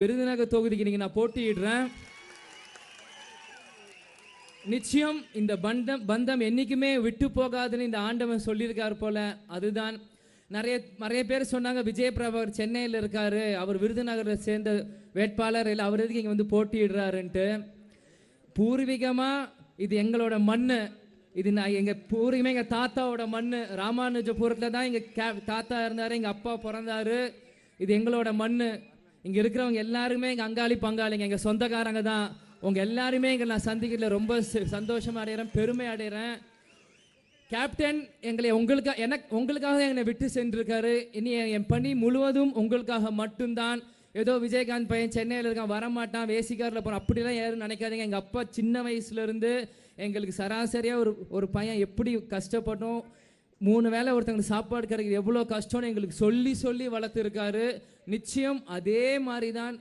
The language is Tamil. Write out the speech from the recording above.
விருதுநகர் தொகுதிக்கு நீங்க நான் போட்டியிடுறேன். நிச்சயம் இந்த பந்தம் என்னைக்குமே விட்டு போகாதுன்னு இந்த ஆண்டவன் சொல்லியிருக்காரு போல. அதுதான் நிறைய பேர் சொன்னாங்க விஜய் பிரபாகர் சென்னையில் இருக்காரு, அவர் விருதுநகரை சேர்ந்த வேட்பாளர் இல்லை, அவர் எதுக்கு இங்கே வந்து போட்டியிடுறாருன்ட்டு. பூர்வீகமாக இது எங்களோட மண், இது எங்கள் பூர்வீகமே எங்கள் தாத்தாவோட மண். ராமானுஜபுரத்தில் தான் எங்கள் தாத்தா இருந்தார், எங்கள் அப்பா பிறந்தாரு. இது எங்களோட மண். இங்கே இருக்கிறவங்க எல்லாருமே எங்கள் அங்காளி பங்காளிங்க, எங்கள் சொந்தக்காரங்க தான். உங்கள் எல்லாருமே இங்கே நான் சந்திக்கிறதுல ரொம்ப சந்தோஷமாக அடைகிறேன், பெருமை அடைகிறேன். கேப்டன் எங்களை உங்களுக்காக என்னை விட்டு சென்றிருக்காரு. இனி என் பணி முழுவதும் உங்களுக்காக மட்டும்தான். ஏதோ விஜயகாந்த் பையன் சென்னையில் இருக்கான், வரமாட்டான், வேசிக்காரில் போகிறான், அப்படிலாம் யாரும் நினைக்காதீங்க. எங்கள் அப்பா சின்ன வயசுலேருந்து எங்களுக்கு சராசரியாக ஒரு பையன் எப்படி கஷ்டப்பட்டோம், 3 வேளை ஒருத்தங்களுக்கு சாப்பாடு கிடைக்கிறது எவ்வளோ கஷ்டம்னு எங்களுக்கு சொல்லி சொல்லி வளர்த்துருக்காரு. நிச்சயம் அதே மாதிரி தான்